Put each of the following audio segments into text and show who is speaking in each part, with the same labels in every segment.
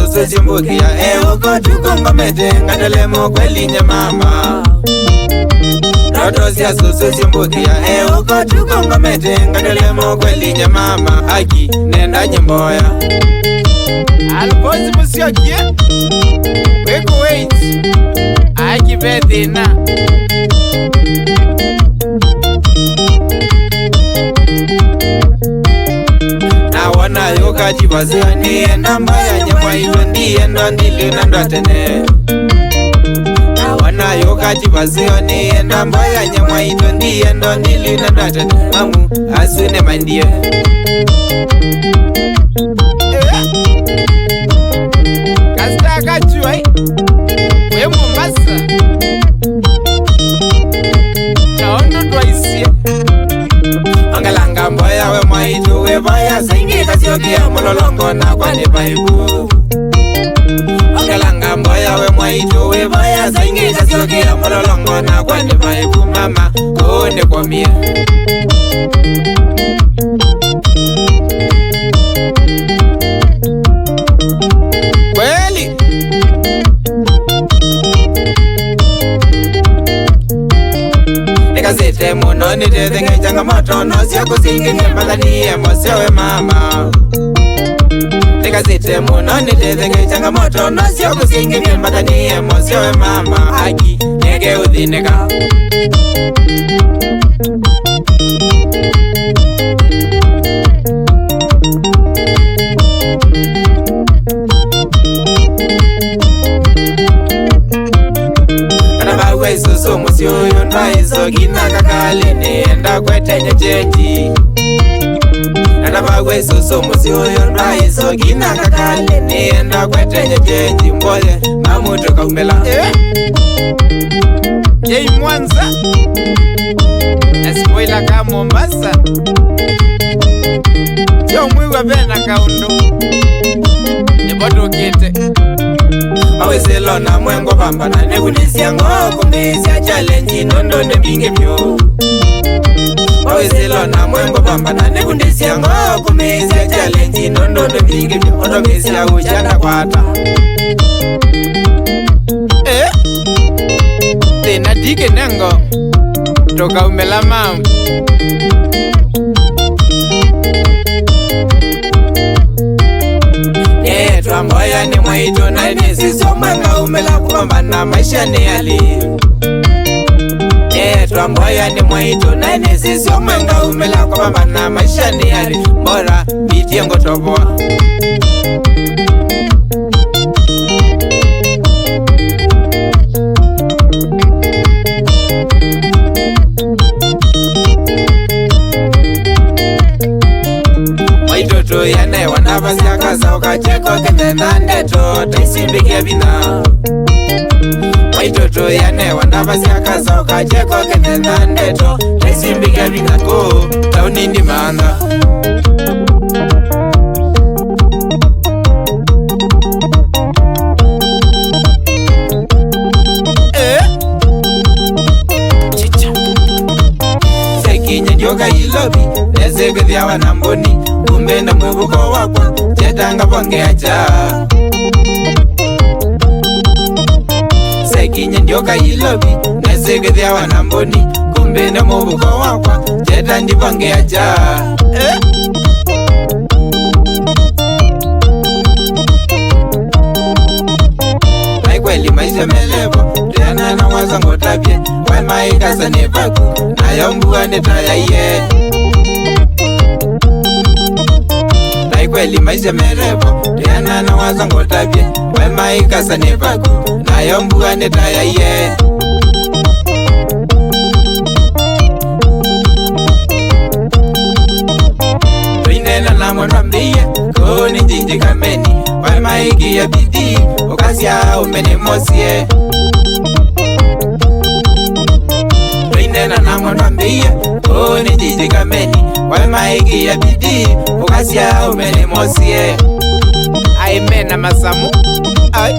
Speaker 1: susu simbukia uko tukonga mete ngandele mokweli nye mama Roto sia susu simbukia uko tukonga mete ngandele mokweli nye mama Aki nenda nyemboya Alfonsi musiokie Weko wait Aki bedina Nawana yoka jibazia nienda mbaya nyemwa ito ndiendo ndili nandatene Nawana yoka jibazia nienda mbaya nyemwa ito ndiendo ndili nandatene Mamu asune mandie Kasta kachuai We Mombasa Naondo twaisia Angalanga mboya we maitu we baya Sengi kasiokia mulolongo na kwa ni paibu Angalanga mboya we maitu we baya Sengi kasiokia mulolongo na kwa ni paibu Mama kuone kwa mia Kweli Nikazite muno nitethenge changamoto Nosio kusingi nimbadhanie mosewe mama Nikazite muno nitethenge changamoto Nosio kusingi nimbadhanie mosewe mama Aki nege udhinika Susu musio ndaizo gina kakali nienda kwetenye chenji Nanabawe susu musio ndaizo gina kakali nienda kwetenye chenji Mbole mamuto kaumela Yei Mwanza Espoila ka Mombasa Yo mwiwa bena kaundo Niboto kite Awezelo na mwengo pambana Nekunisia ngoko mbisia challenge Nondo nebinge myo Awezelo na mwengo pambana Nekunisia ngoko mbisia challenge Nondo nebinge myo Odo mbisia uchana kwata Tena dike nengo Toka umela mamu Mboya ni mwaito na nisiso mwanga umela kupambana maisha ni ali Yetwa mboya ni mwaito na nisiso mwanga umela kupambana maisha ni ali Mbora biti yango toboa Waitoto yane wanabasi akaza ukacheko kenena ndeto taisimbike bina Waitoto yane wanabasi akaza ukacheko kenena ndeto taisimbike bina ko taunindi maana Sekinye njoka ilobi nezegethia wanamboni Kumbe na mwebuko wakwa Chetanga ponge acha Sekinye njoka ilobi Nezegethia wanamboni Kumbe na mwebuko wakwa Chetandi ponge acha Kweli maisha melevo Tuyana na wazango tabye Wema ikasa nevaku Na yombuwa netaya ye Kweli maisha merevo Tuyana na wazango tabye Wema ikasa nevaku Na yombuwa netaya ye Tuinena na mwana mbiye Kuni njinji kameni Wema iki ya bidi Ukasia umeni mosie Tuinena na mwana mbiye Kuni njinji kameni Wema iki ya bidi Ukasia umeni mosie Aimena masamu Ay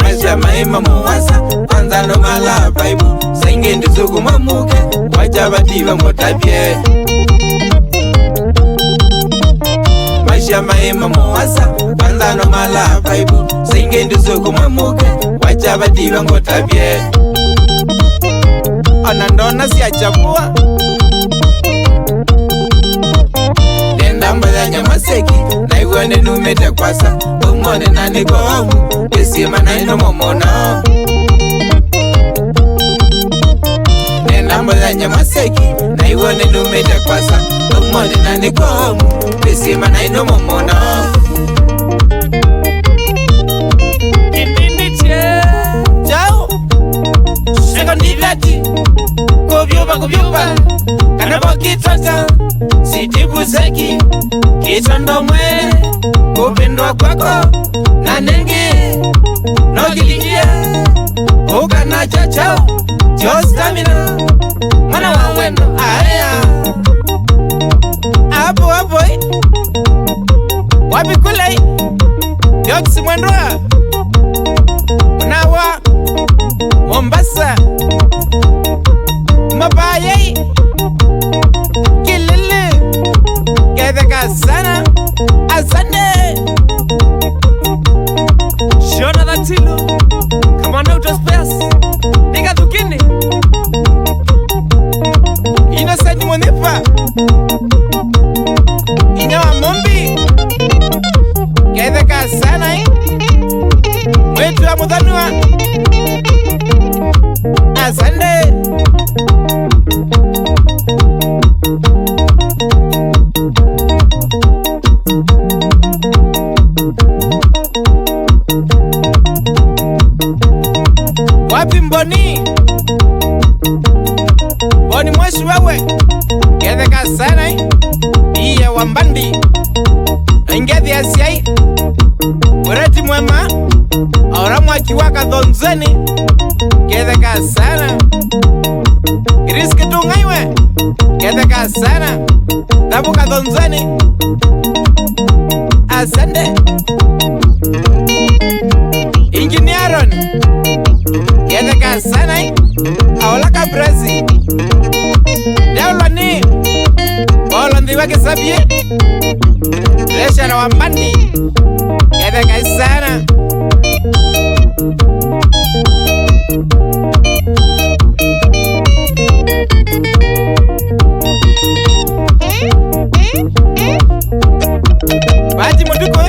Speaker 1: Maisha maima muwasa Kwanza no mala baibu Sainge ndizugu mamuke Wacha batiba motabye Wacha maima muwasa kwanza no mala paibu Singe ndizuku mwemuke wacha badiwa ngotabye Anandona siya chabua Nenda mbada nyamaseki na iwene numete kwasa Umone na niko omu Isima na ino momona Nenda mbada nyamaseki na iwene numete kwasa Umone na niko omu Isima na ino momona Kinini che Chao Shego nivati Kuvyuba Kanabo kitota Sitibu zeki Kitondo mwe Kupindwa kwako Na nengi Nogilikia Ukana chachao Cho stamina Mwana wa wendo Aya Apo Wapi kulei Yoksi mwendwa Unawa Mombasa Mabayei Kilili Kedeka sana Asane Shona Datilo Come on out of space Nika tukini Innocent Monifa Inyawa Mombi Kedeka sana Mwetu wa Mudhanua Asande Wapi Mboni mweshi wewe Kedeka sana Iye wambandi Ingethi asiai Ureti mwema Auramu akiwaka dhonzeni Kedeka sana Iriski tungaiwe Kedeka sana Dabuka dhonzeni Asande Engineeron Kedeka sana Aolaka Brazil Deulani Olondi wake sabie Reshara wambandi Kedeka sana Baji mutuko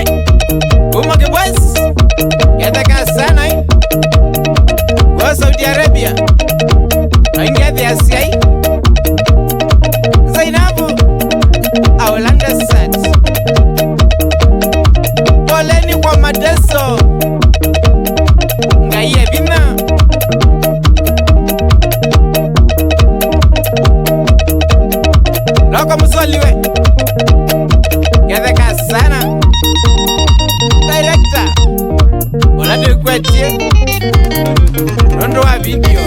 Speaker 1: Umake boys Kedeka sana Wa Saudi Arabia Ingethi asiai Zainabu Aulanda set Poleni kwa mateso Ngaiye bina Loko musoliwe Kedeka sana Director Ulade kwetie Rondo wa video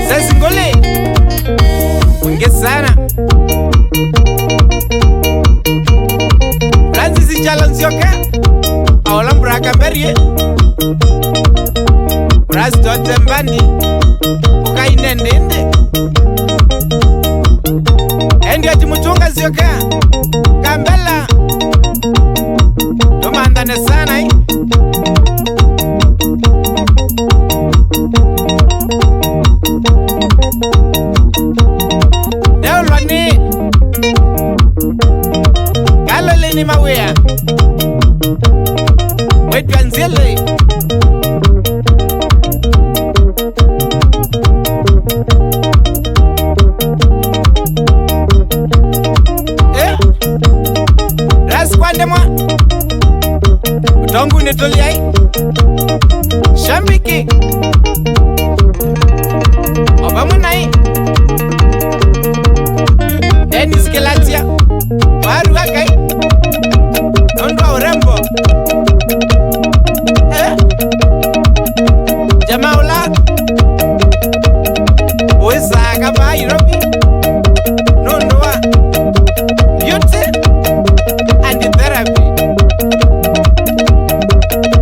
Speaker 1: Sesi ngole Mwinge sana Francis Chalonzioka Aola mbraka mberie Ras dote mbandi Uka inendende Endi ati mutunga zioka Kambela Tumandane sana Neulwani Galolini mawea Wetu anzile Raskwande mwa Utongu nituliai Shambiki Obamunai Dennis Kelatia Waru wakai Nondwa urembo Jamaula Uweza kama Nairobi Nondwa Beauty and therapy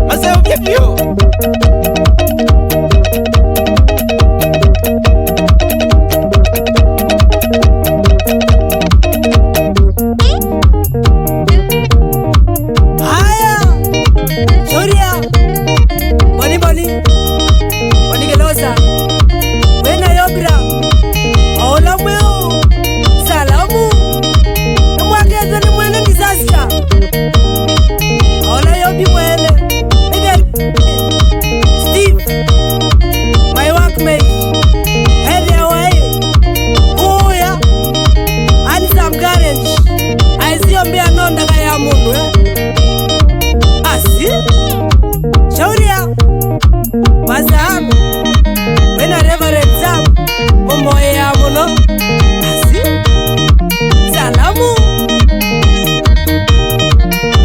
Speaker 1: Maseo vyepyo
Speaker 2: ya mundu asi shauri ya wazamu wena reverend Sam momoye ya muno asi salamu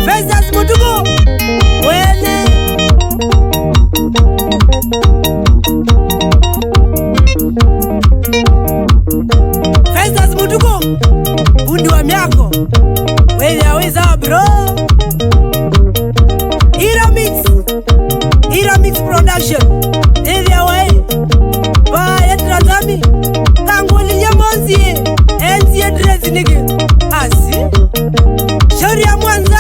Speaker 2: Festus Mutuku wene Festus Mutuku bundi wa miako wene aweza bro Iramix production area way ba yatrazami kangoli nyamonzi enzi address nige asi shauri ya Mwanza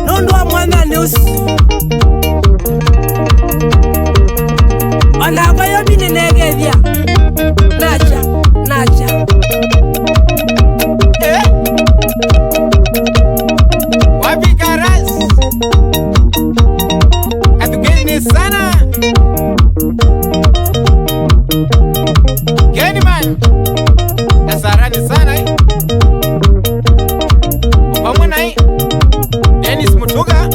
Speaker 2: nondo wa mwana news ona kwa yomi nenegevya nacha
Speaker 1: wapi karas atugeni sana geni man nasarani sana upamwe nai Dennis Mutuga